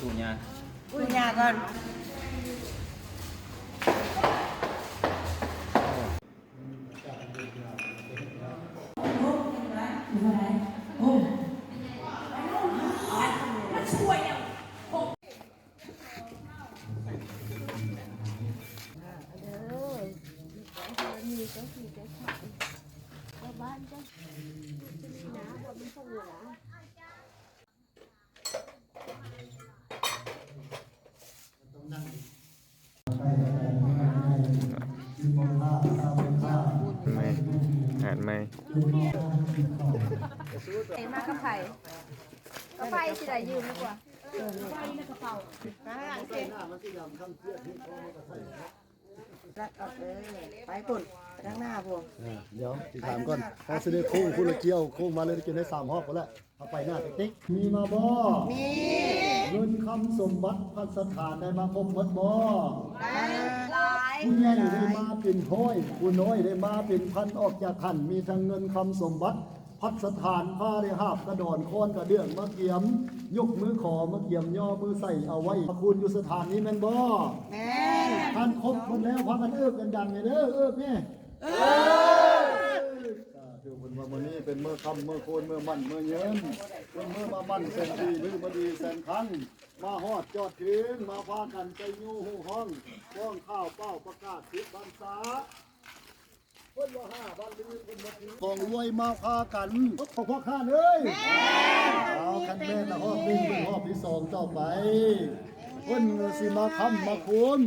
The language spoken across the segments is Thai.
ปูญาปูญาก่อนไม่อ่านไม่มากระไผ่กระไผ่สิได้ยืมดีกว่าไปปุ่นไปทางหน้าพวกเดี๋ยวติดตามก่อนพอเสด็จโค้งคุณเกี่ยวโค้งมาเลยกินได้3 รอบแล้วเอาไปหน้าติ๊กมีมาบ่มีเงินคำสมบัติพันสถานได้มาครบหมดบ่ได้หลายผู้ใหญ่ได้มาเป็นห้อยผู้น้อยได้มาเป็นพันออกจากขันมีทั้งเงินคำสมบัติพัดสถานผ้าได้หาบกระดอนค้อนกระเดื่องมะเกียมยกมือขอมะเกียมย่อมือใส่เอาไว้คุณอยู่สถานนี้แม่นบ่แม่นท่านครบหมดแล้วพากันกันดังเด้อนี่ถือเป็นวันนี้เป็นเมื่อค่ำเมื่อโคนเมื่อมันเมื่อเย็นเป็นเมื่อมามันแสนดีหรือมาดีแสนคันมาฮอดจอดถึงมาพากันใจยูหูห้องห้องข้าวเป้าประกาศ10 พรรษาคนว่า5 วันลือคนมาถึงของรวยมาพากันพ่อข้าเลยเอาคันแม่ละฮอบ1เป็นฮอบที่2ต่อไปคนสิมาคำมาคุณ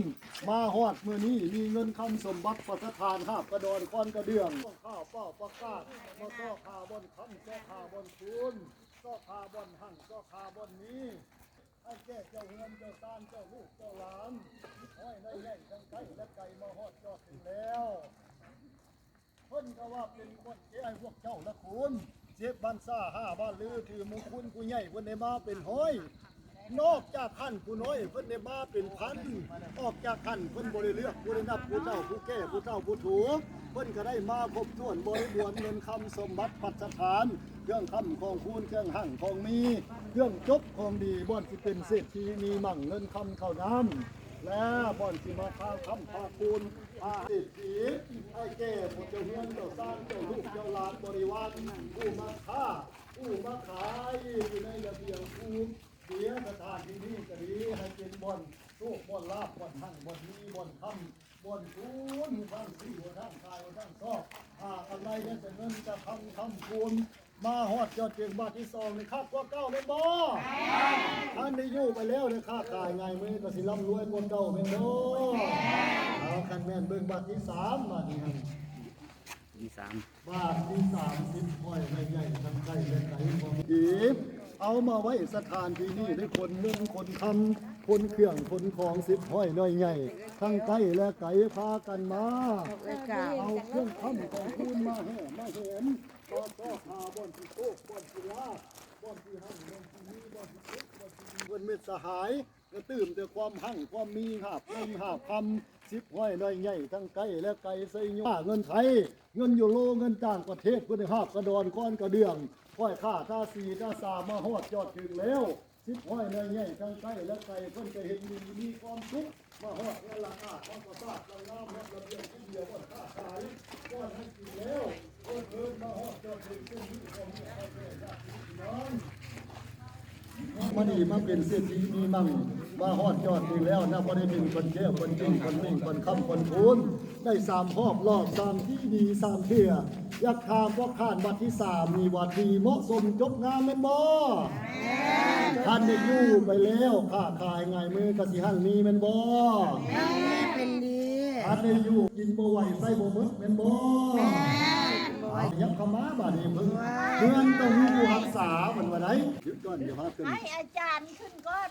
มาฮอดมือนี้มีเงินคำสมบัติประทานหาบกระดอนก้อนกระเดื่องข้าวเป้าประกาศมาซ้อขาบนคำซ้อขาบนคุณซ้อขาบนหั่งซ้อขาบนนี้ไอ้แก่เจ้าเงินเจ้าซานเจ้าลูกเจ้าหลานห้อยในแย่งทั้งไก่และไก่มาฮอดจอดถึงแล้วเพิ่นก็ว่าเป็นคนเจ้าพวกเจ้าและคุณ10 บ้านซ่า5 บ้านลือถือมงคลผู้ใหญ่เพิ่นได้มาเป็นห้อยนอกจากขันผู้น้อยเพิ่นได้มาเป็นพันออกจากขันเพิ่นบ่ได้เลือกผู้ได้นับผู้เจ้าผู้แก่ผู้เฒ่าผู้ถูกเพิ่นก็ได้มาครบถ้วนบริบูรณ์เงินคำสมบัติพัฒฐานเครื่องคำของคูณเครื่องหั่งของมีเครื่องจบของดีบ่อนสิเป็นเศรษฐีมีมั่งเงินคำเข้าน้ำและบ่อนสิมาพาคำพาคูณพาเศรษฐีไอ้แก่ผู้เจ้าเฮือนเจ้าสร้างเจ้าลูกเจ้าหลานบริวารผู้มาค้าผู้มาขายอยู่ในระเบียงภูมิเสียสถานที่นี้ก็ดีให้เป็นบ่อนโชคบ่อนลาบบ่อนหั่งบ่อนมีบ่อนคำบ่อนคูณทั้งสี่บ่อนทั้งกายบ่อนทั้งซอกอะไรเนี่ยจะเงินจะคำคูณมาฮอดยอดเจียงบาทที่2ในคาดกว่าเก้าเลยบ่ท่านได้อยู่ไปแล้วในค่าขายไงมือก็สิร่ำรวยคนเก่าเป็นโดเอาคันแม่นเบิ่งบาทที่3มาดีครับบาทที่30ห้อยใหญ่ๆทั้งไก่และไก่ของดีเอามาไว้สถานที่นี้ได้คนเงินคนคำคนเครื่องคนของ10ห้อยน้อยใหญ่ทั้งไก่และไก่พากันมาเอาเครื่องคำของคุณมาแห่มาเห็นบ่อนก็หาบ่อนที่โคกบ่อนที่ลาบ่อนที่หั่งบ่อนที่มีบ่อนที่เล็กบ่อนที่ดีเงินเม็ดสหายก็ตื่มแต่ความหั่งความมีหาบเงินหาบคำ10ห้อยน้อยใหญ่ทั้งไก่และไก่ใส่ยเงินไทยเงินยูโรเงินต่างประเทศเพื่อหาบกระดอนก้อนกระเดื่องค่อยค่าท่าสีท่าสามาฮอดยอดถึงแล้ว10ห้อยน้อยใหญ่ทั้งไก่และไก่เพิ่นก็เห็นมีความสุขมาฮอดเงินละความประสาทละงามและระเบียงที่เดียวบ่อนค้าขายก้อนให้กินแล้วเพิ่นมาฮอดยอดถึงเส้นที่ของเนี่ยให้แก่ญาติพี่น้องมาดีมาเป็นเศรษฐีมีมั่งมาฮอดยอดถึงแล้วนะบ่ได้เป็นคนแก่คนจริงคนนิ่งคนค้ำคนคูนได้3 รอบรอบ3ที่ดี3เที่ยอยากถามว่าข้านบัดที่3มีวัดดีเหมาะสมจบงามแม่นบ่ท่านได้อยู่ไปแล้วค้าขายง่ายมือกสิหั่งมีแม่นบ่เป็นดีท่านได้อยู่กินบ่ไหวใส่บ่หมดแม่นบ่ยับเข้ามาบาดนี้เพื่อนต้องมีผู้รักษาเหมือนว่าไดหยุดก่อนเดี๋ยวพาขึ้นให้อาจารย์ขึ้นก่อน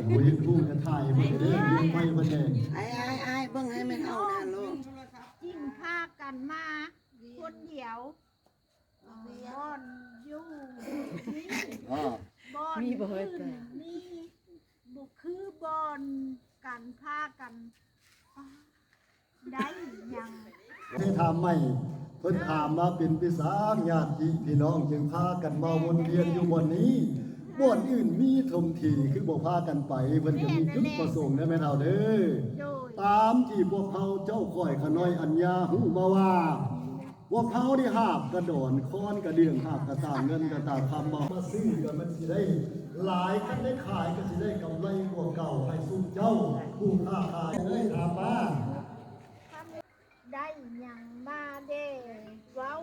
โอ้ยผู้กระถ่ายเพิ่นเด้อยืนไฟเพิ่นแน่ไอ้เบิ่งให้มันเอาน่ะลูกจิ้งพากันมาคนเดียวบอนอยู่บอนมีบ่เฮ็ดมีบ่คือบอนกันพากันได้ยังที่ถามใหม่เพิ่นถามมาเป็นพี่สางญาติพี่น้องจึงพากันมาวนเวียนอยู่บนนี้ บ่อนอื่นมีทมทีคือบ่พากันไปเพิ่นก็มีจุดประสงค์ได้แม่เฒ่าเด้อ โดย ตามที่พวกเขาเจ้าข่อยขน้อยอัญญาหูมาว่าพวกเขาได้หาบกระโดนค้อนกระเดื่องหาบกระตาเงินกระตาคำมาซื้อกันมันสิได้หลายคันได้ขายก็สิได้กำไรกว่าเก่าให้สู้เจ้าผู้ค้าขายเอ้ยถามมา ได้หยังมาเด้เว้า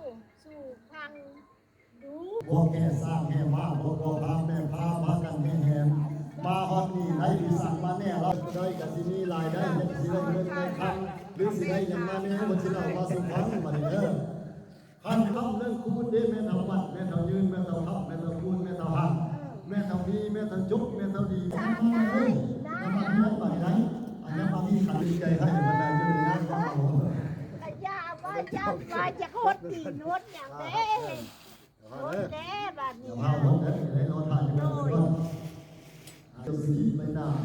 สู่พังดู พวกแก่สร้างแก่มาพวกพ่อพาแม่พามากันแม่แหมมาฮอดนี่ไหนที่สั่งมาแน่เราได้ก็สิมีรายได้เนี่ยสิได้เงินได้คำหรือสิได้หยังมาแน่บ่สิเล่ามาสู่ฟังบัดนี้เด้อ คันคำเรื่องคูณเด้แม่เท่าวัดแม่เท่ายืนแม่เท่าทับแม่เท่าคูณแม่เท่าหักแม่เท่าดีแม่เท่าจุกแม่เท่าดีได้ได้ไปได้อันนี้มาที่ขันใจให้บรรดาเจ้าหน้าที่ของเรา กะยาว่าเจ้าว่าจะโคตรตีนวดอย่างเด้โคตรแน่บัดนี้ เอาหมดเลยได้รอถ่ายอยู่แล้วจะสีไม่นาน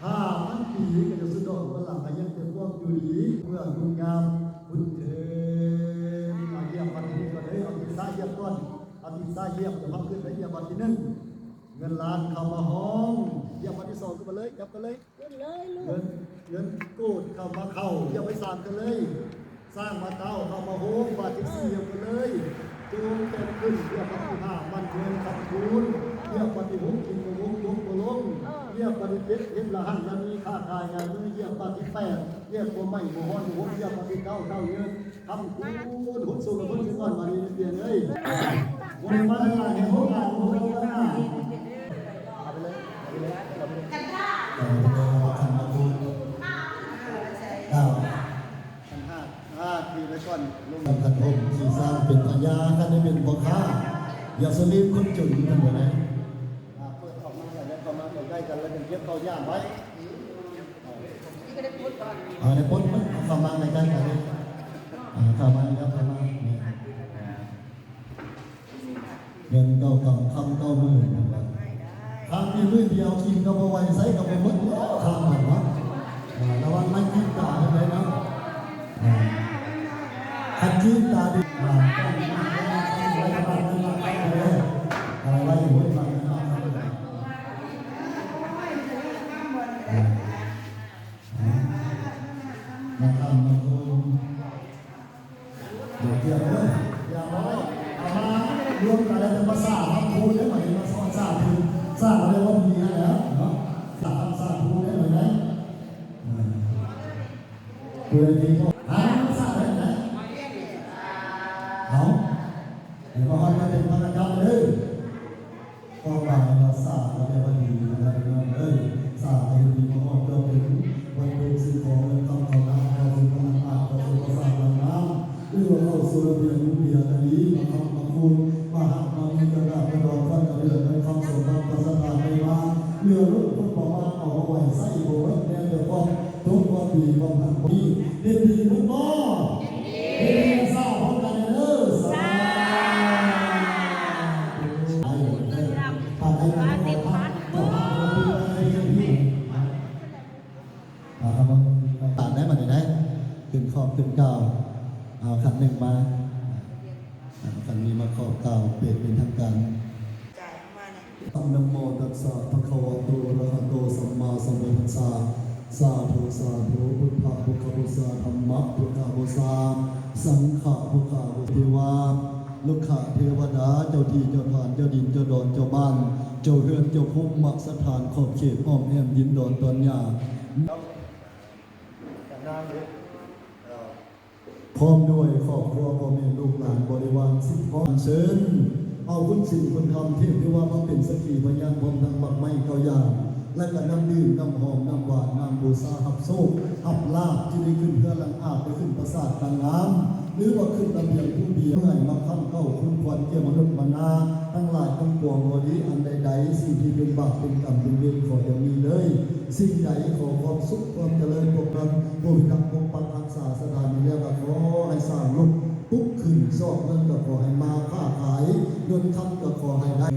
5,000 ปีก็จะสุดดอกวันหลังก็ยังจะพวกอยู่ดีเมื่อคุณงามคุณเถิดมาเยี่ยมวันนี้ก็เลยเอาที่ซ้ายเยี่ยมก่อนเอาที่ซ้ายเยี่ยมจะพักขึ้นไปเยี่ยมวันที่1เงินล้านเข้ามาห้องเยี่ยมวันที่2ขึ้นมาเลยยับกันเลยเงินกูดเข้ามาเข้าเยี่ยมไป3กันเลยสร้างมาเต้าเข้ามาโฮมบาทที่4เยี่ยมกันเลยจูงเต็มขึ้นเยี่ยมวันที่5มันเงินขับคูณเยี่ยมวันที่6กินกระวงยกกระลงเยี่ยมวันที่7เห็นละหันละมีค่าขายงานมือเยี่ยมวันที่8เยี่ยมบัวไม่บัวฮ้อนบัวเยี่ยมวันที่9เท่าเงินทำคูณหุ่นสูงกับหุ่นสูงวันมาดีเปลี่ยนเลยวันนี้มาทำงานเห็นพวกงานพวกงานเอาไปเลยเอาไปเลยเอาไปเลยกันท่าขันมาคูณทีไว้ก่อนลุงขันผมสีสร้างเป็นพญาขันได้เป็นพ่อค้าอย่าสลิมคนจุนกันเหมือนไงเปิดออกมาแล้วเข้ามาใกล้กันแล้วกันเก็บเข้าย่างไว้ในพ้นมันเข้ามาในกันกันเลยเข้ามาครับเข้ามาเงินเก้ากำคำเก้าหมื่นคำที่มือเดียวกินก็มาไว้ใส่ก็มาหมดแล้วคำมันวะระวังไม่กินตาเลยนะขัดจีนตาดีอะไรอยู่บ้างมาทำมาดูเดี๋ยวเกี่ยวเลยอย่าร้อยเอามารวมกันแล้วจะมาสร้างทำคูณได้ไหมมาสอนสร้างคือสร้างอะไรว่ามีแล้วเนาะสร้างคูณได้ไหมเพื่อที่เขาสร้างได้ไหมเอาเดี๋ยวมาให้เป็นพนักงานเลยก็บางมาสร้างอะไรว่าดีอะไรเลยสร้างให้ดีมาออกเราเป็นวันเป็นสิ่งของเงินทองของน้ำเราเป็นพนักงานเราเป็นสร้างน้ำเรื่องเข้าสู่ระเบียบระเบียบอันนี้มาทำมาคูณมาหักมามีกระดาษกระดองฟันกระเดื่องในคำสมบัติประสาทไปมาเรือรุ่นคนบอกว่าเอาไว้ใส่โบว์แน่เดี๋ยวก็ทุกวันปีวันนั้นปีเด็ดดีมุกน้อเด็ดสาวคนกันเด้อสาวตัดได้มาไหนขึ้นขอบขึ้นเก่าเอาขันหนึ่งมาขันนี้มาขอบเก่าเปลี่ยนเป็นทางการตั้งนโมตัสสะภะคะวะโตอะระหะโตสัมมาสัมพุทธัสสะสาธุสาธุพุทธะพุทธบูชาธรรมะพุทธบูชาสังฆะพุทธบูชาลูกขะเทวดาเจ้าที่เจ้าทานเจ้าดินเจ้าดอนเจ้าบ้านเจ้าเรือนเจ้าภูมิมักสถานขอบเขตอ้อมแอมดินดอนตอนหญ้าพร้อมด้วยครอบครัวพ่อแม่ลูกหลานบริวารสิบพร้อมเชิญเอาคุณสิ่งคุณทำเทพที่ว่ามาเป็นสักขีพยานพร้อมทั้งบักไม้เกาย่างและก็น้ำดื่มน้ำหอมน้ำหวานน้ำบูชาหับโซ่หับลาบที่ได้ขึ้นเพื่อหลังอาบได้ขึ้นประสาทต่างน้ำหรือว่าขึ้นระเบียงผู้เบียร์เมื่อมาค้ำเข้าคุณควรเกี่ยวมนุษย์มนาทั้งหลายทั้งปวงวันนี้อันใดๆสิ่งที่เป็นบาปเป็นกรรมเป็นเวรขออย่ามีเลยสิ่งใดขอความสุขความเจริญปกปักปกปักปกปักรักษาสถานนี้แล้วก็ขอให้สร้างลุกปุ๊บขึ้นสอบเงินก็ขอให้มาค้าขายเงินคำก็ขอให้ได้